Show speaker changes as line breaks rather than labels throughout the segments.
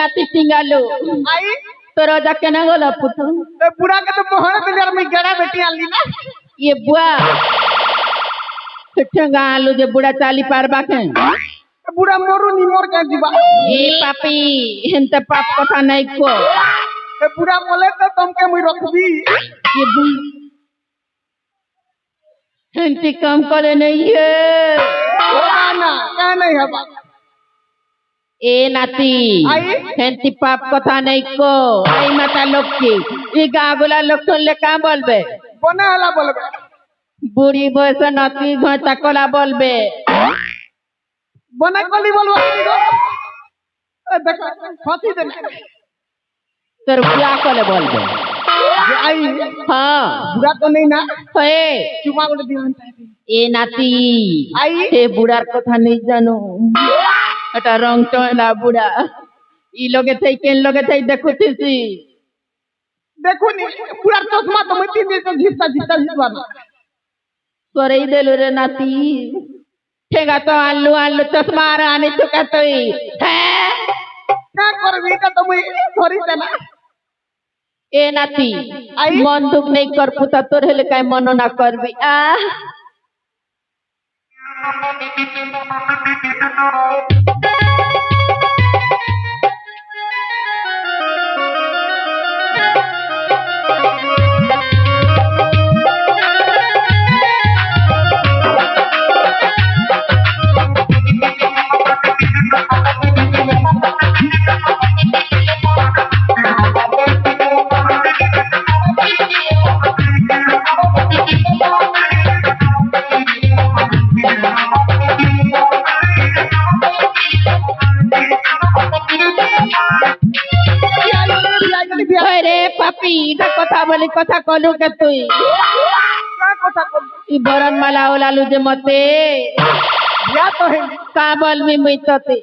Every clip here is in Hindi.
नाती टिंगालो
आई
तो रोजा केना गोला पुतू
ए बुढ़ा के तो मोहन पे यार मैं गड़ा बेटी आली ना
ये बुआ ठंगा आलू जे बुढ़ा चाली पारबा के
बुढ़ा मोरू नी मोर के जीवा
ए पापी हेंते पाप कथा नहीं को
ए बुढ़ा बोले तो तुमके मुई रखबी
ये हेंती काम करे नहीं है
होगा ना क्या नहीं है बात
ए नाती
आई
हेंती पाप कथा नहीं को आई माता लोग की ई गागुला लोग सुन ले का बोलबे
बना हला बोलबे
बुढ़ी बयस नाती घटा कोला बोलबे
बना कली बोलबो ए देखो फांसी देना
तर क्या कोले बोलबे
आई
हां
बुढ़ा तो नहीं ना
हे
चुमा बोले दीवान
ए नाती
आई
हे बुढ़ार कथा नहीं जानो এটা রং টয়লা বুড়া ই লগে থাই কেন লগে থাই দেখুছিস
देखो नी पूरा चश्मा तो मैं 3 दिन से घिसता घिसता घिसवा
সরেই দিল রে নাতি ঠেঙ্গা তো আনলু আনলু চশমা আর আনি চুকা তুই হ্যাঁ
क्या करबी का तो मैं थोड़ी देना
এ নাতি
आई
মন দুঃখ নেই কর পুতা তোর হেলে কাই মন না করবি আ रे पापी इटा कथा बोली कथा कलु के तुई
क्या कथा कर
ई बरन माला ओलालु जे मते
या तो है
का बोलबी मुई तते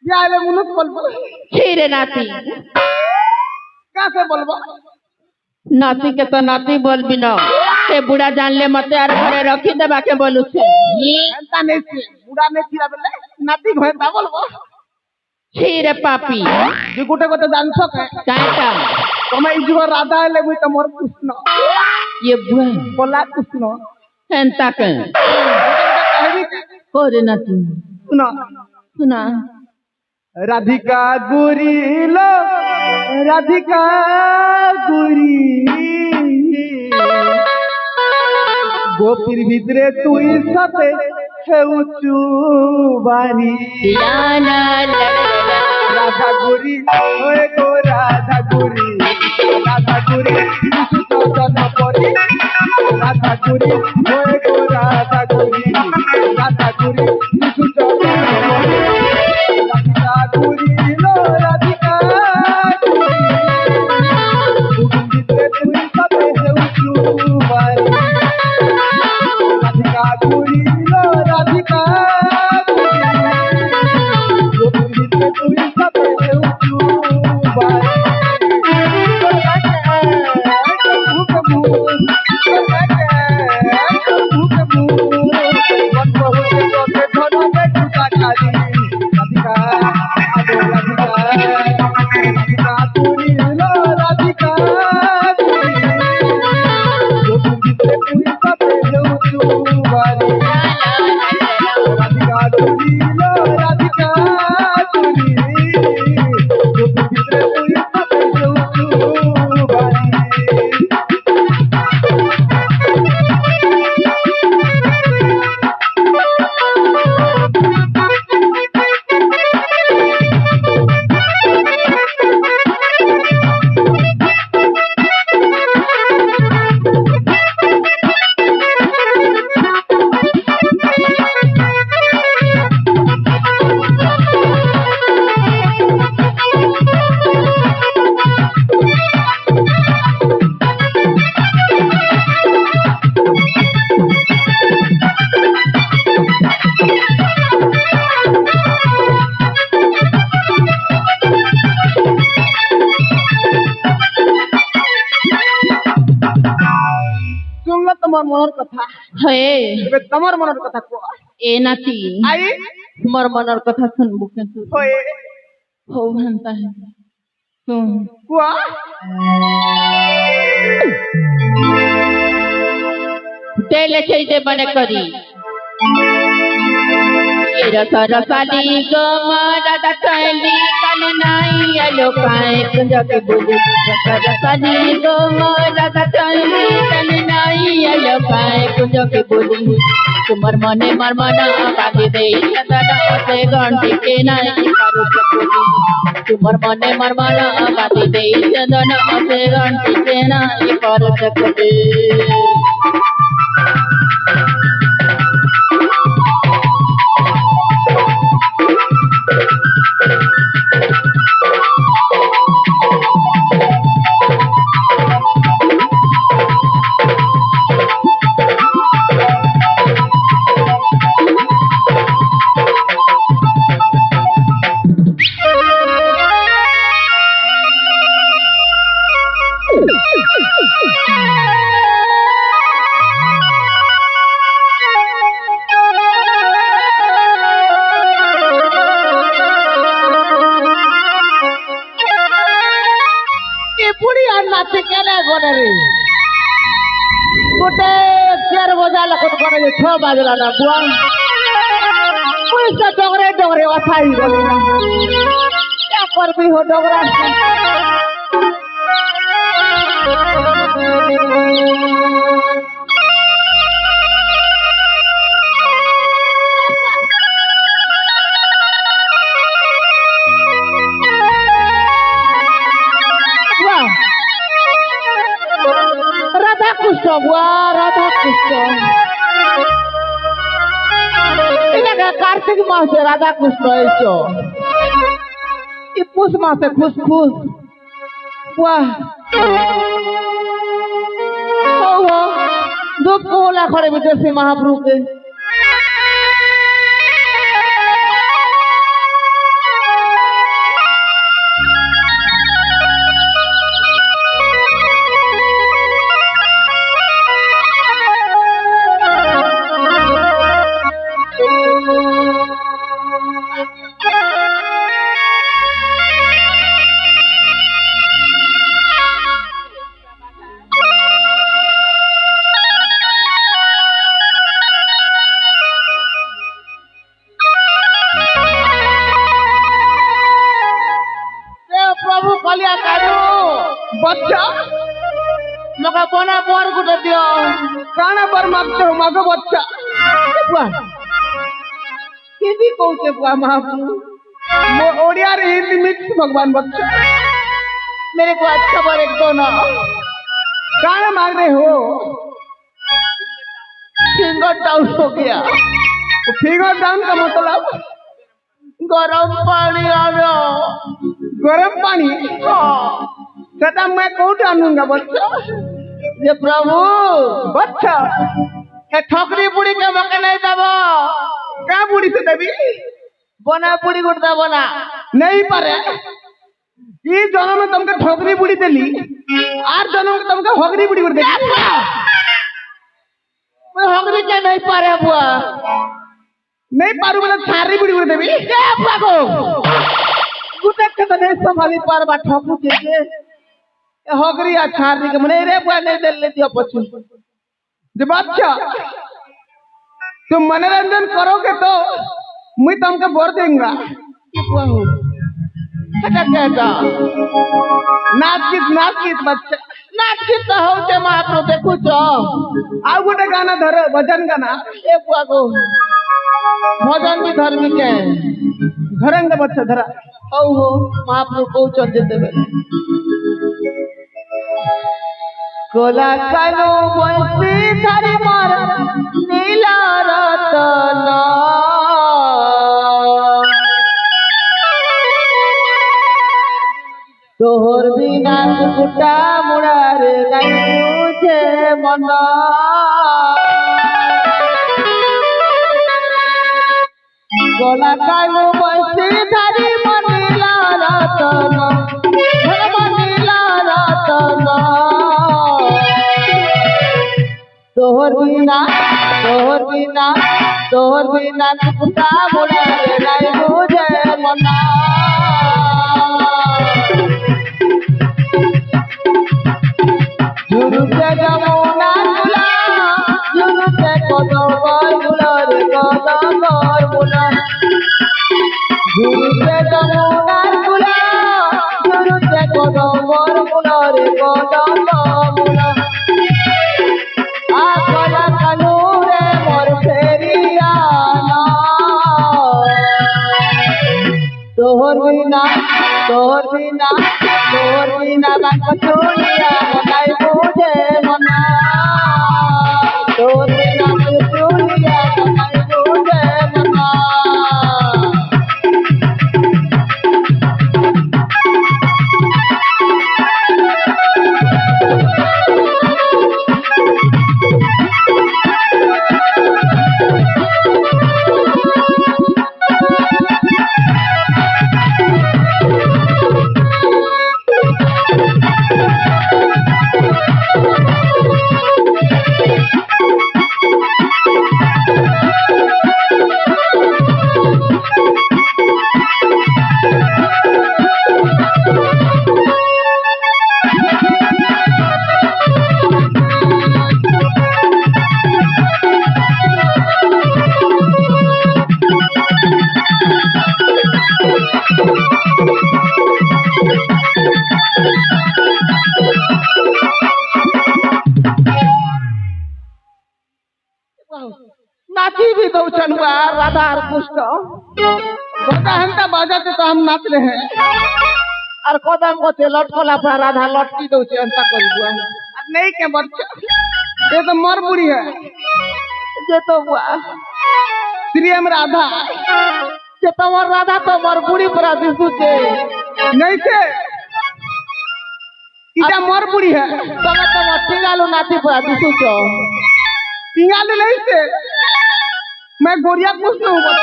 या ले मुनुस बोलबो
छीरे नाती
का से बोलबो
नाती के तो नाती बोलबी न से बुढ़ा जान ले मते आर घरे रखी देबा के बोलु छे
एंता नहीं छे बुढ़ा नहीं छिरा बेले नाती घरे ता बोलबो
छीरे पापी
जे गुटे को तो जान सक
काटा
तमे इजो राधा ले मुई त मोर कृष्ण
ये बुआ
बोला कृष्ण
एंता के
कहबी
कोरे नाती
सुनो
सुना
राधिका गुरी लो राधिका गुरी गोपीर भितरे तुई साथे हेउचु बारी
लाना
राधा गुरी ओए गो राधा गुरी विशु चौदन परी राधा गुरी ओए गो राधा गुरी विशु चौदन परी राधिका गुरी लो राधिका गुरी भितरे तुई साथे हेउचु बारी राधिका गुरी लो राधिका तमर मनर कथा
हे
एबे तमर मनर कथा को
ए नाती
आई
मोर मनर कथा सुनबू के तू
होए
हो हंता है सुन
कुआ
तेले चैते बने करी ये रस रसाली गमरा दा चैली कल नाई आलो काए कुंज के बोली रस रसाली गमरा दा चैली कल नाई आलो काए कुंज के बोली तुमर मने मरमना बांधी दे चंदना से घंटी के नाई करू चकोली तुमर मने मरमना बांधी दे चंदना से घंटी के नाई करू चकोली
नाचे केने गोने रे गोटे 4 बजा लखत करे 6 बाजला ना बुआ पैसा डगरे डगरे अथाई गले ना क्या करबी हो डगरा राधा कृष्ण बुआ राधा कृष्ण इनका कार्तिक मास से राधा कृष्ण ऐसो ये पुष मास से खुश खुश बुआ हो धूप को ला खड़े विदेशी महाप्रभु के कलिया कारू बच्चा मगा बना बर गुटे दियो काना बर मागते हो मागो बच्चा बुआ हिंदी कहते बुआ महाप्रभु मो ओडिया रे हिंदी मिक्स भगवान बच्चा मेरे को अच्छा बर एक दो ना काना मांग रहे हो फिंगर डाउन हो गया तो फिंगर डाउन का मतलब गरम पानी आ रहा गरम पानी सदा मैं कौन आनूंगा बच्चा ये प्रभु बच्चा ये ठोकरी बुढ़ी के मके नहीं दबो क्या बुढ़ी से देवी बना बुढ़ी गुड़दा बना नहीं पारे ये जन्म में तुमके ठोकरी बुढ़ी देली आर जन्म में तुमके होगरी बुढ़ी गुड़ देली मैं होगरी के नहीं पारे बुआ नहीं पारू बोला छारी बुढ़ी गुड़ देवी क्या बुआ को गुटे के तो नहीं संभाली पार बा ठोकू के होगरी आ छारी के मने रे बुआ नहीं दे ले दियो पछु जब अच्छा तुम मनोरंजन करोगे तो मैं तुमको बोर देंगा ये बुआ हो हटा कहता नाच गीत बच्चा नाच गीत तो हो जे महाप्रभु देखू छो आ गुटे गाना धरो भजन गाना ए बुआ को भजन भी धर्मी के घरंग बच्चा धरा हो महाप्रभु को चल जेते बेले कोला कानो बंसी धरी मार नीला रतन तोहर बिना कुटा मुड़ार गायू छे मन कोला कानो बंसी धरी मनीला रतन मनीला रतन तोहर बिना तोर बिना कुत्ता बुढ़ा रे नहीं बुझे मना झुरुते जमुना गुला झुरुते कदमर गुला रे कदमर गुला झुरुते जमुना गुला झुरुते कदमर गुला रे कदमर गुला आखला कानूरे मोर फेरियाना तोहर बिना बांक चोलिया नहीं बुझे मना तोहर बिना चोलिया नहीं बुझे मना नाची भी दो चनुआ राधा और कृष्ण गोटा हंता बाजाते तो हम नाच रहे हैं और कदम को ते लटकला पर राधा लटकी दो से अंता कर बुआ अब नहीं के बच्चा ये तो मर बुढ़ी है जे तो बुआ श्री हम राधा जे तो मर राधा तो मर बुढ़ी पर दिसु छे नहीं से इटा मर बुढ़ी है तमे तो मर टिंगालू नाची पर दिसु छो टिंगालू नहीं से मैं गोरिया कुछ न हूँ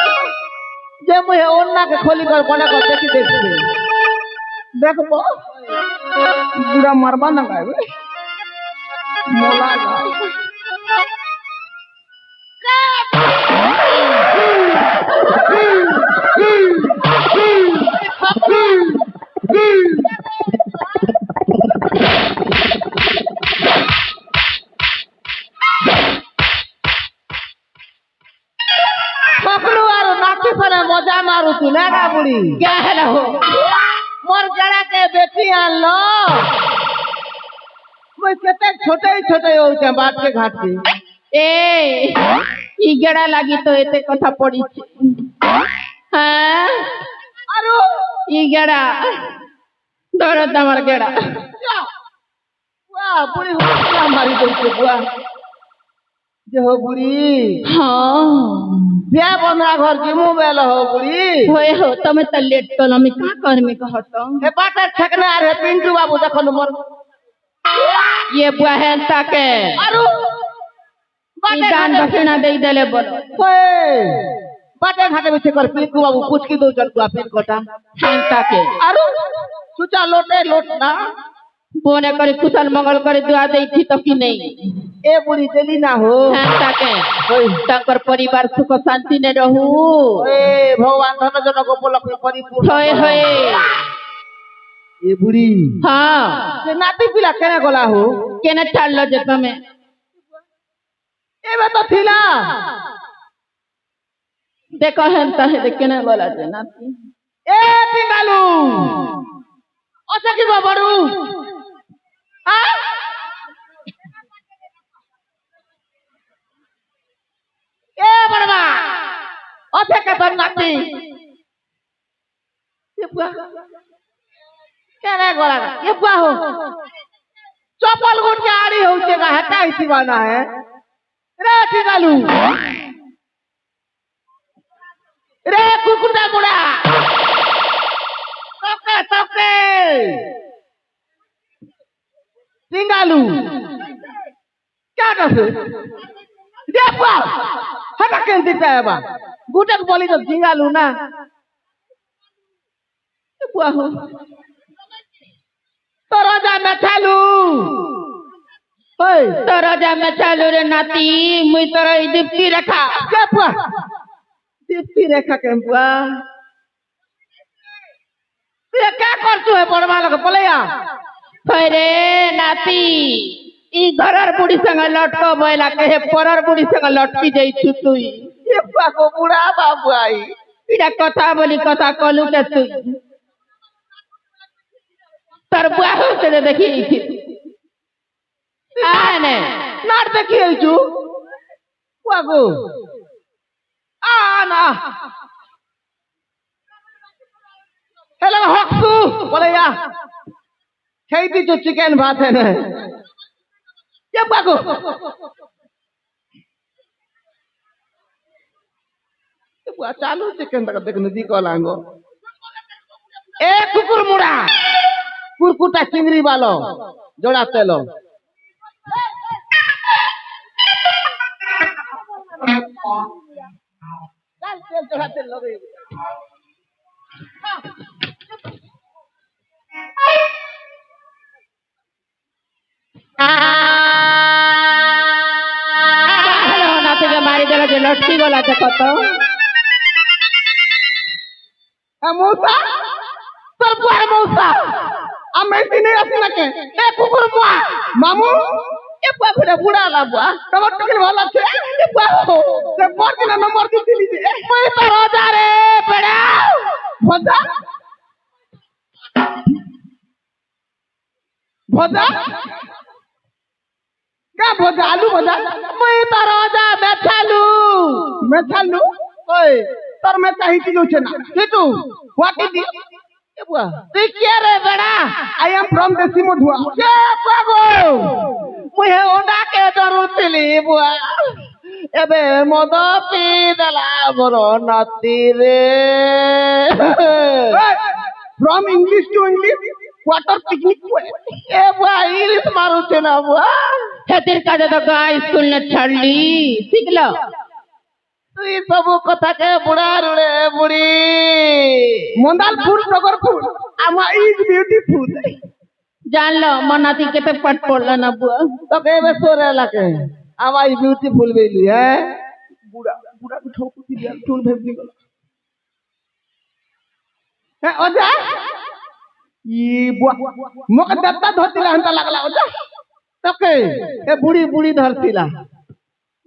जे मुझे ओन्ना के खोली कर बना कर देखी देखबो पूरा मरबा न गावे मोला मजा मारू तू ना का बुढ़ी
क्या है रहो
मोर गड़ा के बेटी आन लो मैं केते छोटे हो छे बाट के घाट के
ए ई गेड़ा लागी तो एते कथा पड़ी छे हां
आरो
ई गेड़ा दौड़त हमर गेड़ा
वाह बुढ़ी हो क्या मारी दो छे बुआ जे हो बुढ़ी
हां
ब्याह बंधरा घर जिमु बेल हो बुढ़ी
होए हो तमे त लेट कल में का कर में कहत
हे बाटा छकना रे पिंटू बाबू देखन मोर
ये बुआ है ताके
आरो
ई दान दक्षिणा दे देले बोलो
ओए बाटे घाटे में कर पिंटू बाबू कुछ की दो चल पिन कोटा
है ताके
आरो सुचा लोटे लोटना
बोने करे कुशल मंगल करे दुआ दे थी तो कि नहीं
ए बुढ़ी देली ना हो
है ताके तंकर परिवार सुख शांति ने रहू
ओए भगवान धन जन को बोलक परिपूर्ण
होए होए
ए बुढ़ी
हां
से नाती पिला केने गला हो
केने छाड़ लो जे तमे
एबे तो थिला
देखो है ता है देख केने गला जे नाती
ए टिंगालू ओसे की बड़ू आ ए बड़वा ओसे के तो नाती ये बुआ केने गला ये बुआ हो चप्पल गुट के आड़ी हो छे का हटा ही बना है रे टिंगालू रे कुकुटा मुड़ा तोके टिंगालू क्या दसे देखवा हटा के दिता है बा गुटक बोली तो टिंगालू ना देखवा हो तो राजा में चालू हो ओए
तो राजा में चालू रे नाती मुई तोरा ई दीप्ति रेखा
क्या बुआ दीप्ति रेखा के बुआ ये क्या करतु है बड़मा लोग पलैया
रे नाती ई घरर बुढ़ी संग लटको बैला के हे परर बुढ़ी संग लटकी जइछु तुई
ये बुआ को बुढ़ा बाबू आई
इडा कथा बोली कथा कलू के तुई तर बुआ होते दे देखी आने
नाट देखी है जू बुआ को ना हेलो हक्सू पलैया खेती जो चिकन भात है ना ये बुआ को बुआ चालू चिकन तक देख नदी को लांगो ए कुकुर मुड़ा कुरकुटा चिंगरी वालो जोड़ा तेलो लाल तेल जोड़ा तेल लगे
नाती के मारी देला जे लटकी वाला देखो तो
मौसा तर बुआ मौसा अमेसी नहीं अपना के ए कुकुर मुआ मामू ए बुआ खुदा बुढ़ा ला बुआ तमर टकल वाला छे ए बुआ से पर दिन नंबर दिली जे मैं तो राजा रे बड़ा भजा भजा क्या भजा आलू भजा मैं तो राजा मैं छालू ओए तर मैं चाहि किलो छे ना किटू व्हाट इज दिस ए बुआ तू क्या रे बड़ा आई एम फ्रॉम देसी मधुआ के पागो मुहे ओंडा के डरुतली बुआ एबे मद पी देला मोर नाती रे from English to English water picnic ए बुआ इंग्लिश मारू छे ना बुआ
हेतिर का तो गाय स्कूल ने छड़ली सिखलो
तू सब कथा के बुढ़ा रुड़े बुढ़ी मंदाल फूल टगर फूल आमा इज ब्यूटीफुल
जान लो मनाती केते पट पड़ला ना बुआ
तो केबे सोरे लाके आमा इज ब्यूटीफुल बेली है बुढ़ा बुढ़ा के ठोकू दिया टून भेबनी गला है ओजा ई बुआ मोके दत्ता धोतिला हंता लागला ओजा तके ए बुढ़ी बुढ़ी धरतिला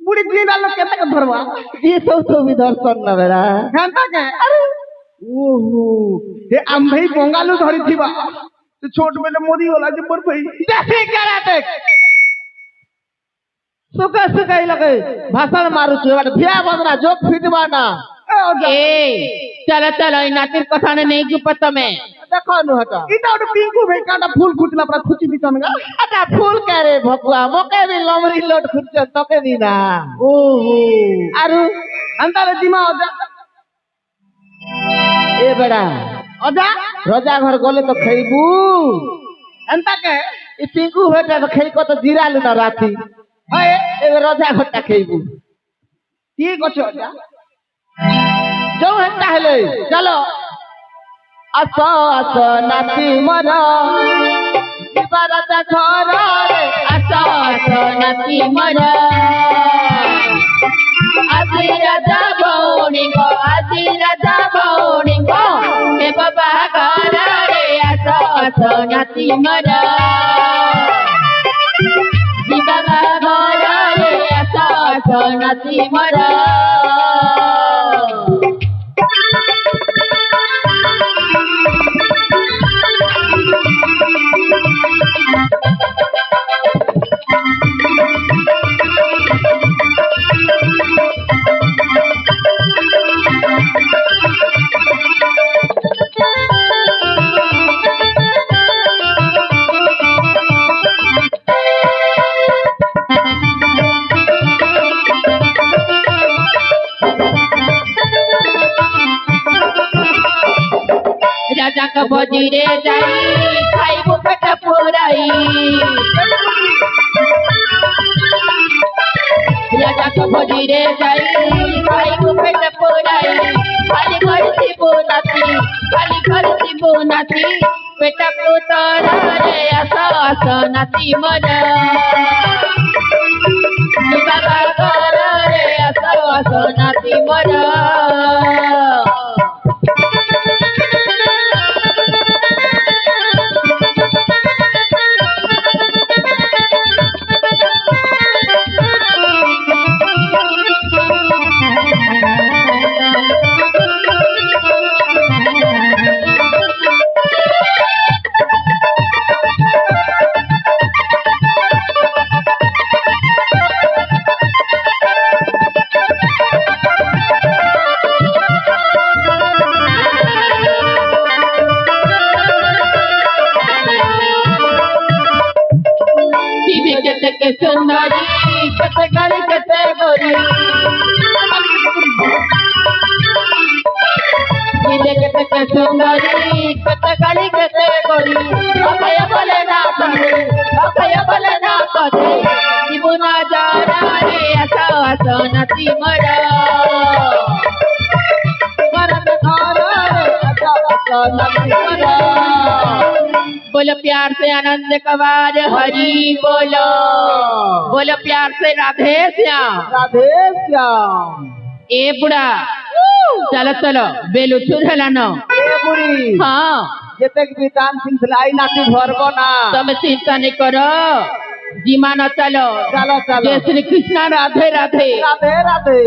बुढ़ी जीना लोग केते के धरवा
ये तो भी दर्शन ना बेरा
हंता के अरे ओहो हे आंभई बंगालू धरी थीबा तो छोट में मोदी वाला जे पर भई देसी करा देख सुका सुका ही लगे भाषण मारू छु बाटे भिया बदना जोक फिटवा ना
ए चलो चलो ई नातिर कथा ने नहीं गुपत में
देखो नु हटा इटा ओटे पिंकू भाई काटा फूल फुटला पर खुची बितन गा अटा फूल करे भकुआ मोके भी लमरी लोट खुच तके भी ना ओहो आरु अंताले दिमा ओजा ए बड़ा ओजा रोजा घर गले तो खइबू अंता के ई पिंकू बेटा तो खइ को तो जीरा लु ना राती ए ए रोजा घटा खइबू ठीक अछि ओजा जो हंता हेले चलो आसो आसो नाती मरा राजा घर रे
आसो आसो नाती मरा आजी राजा भौणी को हे बाबा घर रे आसो आसो नाती मरा जी बाबा घर रे आसो आसो नाती मरा राजा का भजीरे जाई खाई बुकट पुराई राजा का भजीरे जाई खाई बुकट पुराई खाली करती बोनाती बेटा को तोरा रे आसा आसा नाती मरा बागर रे असो असो नाती मोर के सुंदरी कते गली कते गोरी दिले कते के सुंदरी कते गली कते गोरी अकय बोले ना करे जीवना जारा रे असो असो नती मरा मरद खारा रे असो असो नती मरा बोलो प्यार से आनंद कवार हरि बोलो बोलो प्यार से राधे श्याम ए बुढ़ा चलो चलो बेलू चुरहला न
ए बुढ़ी
हाँ
जतेक भी दान सिंसलाई नाती भरबो ना
तुम चिंता नहीं करो जीमा न चलो
चलो चलो
जय श्री कृष्ण राधे राधे
राधे राधे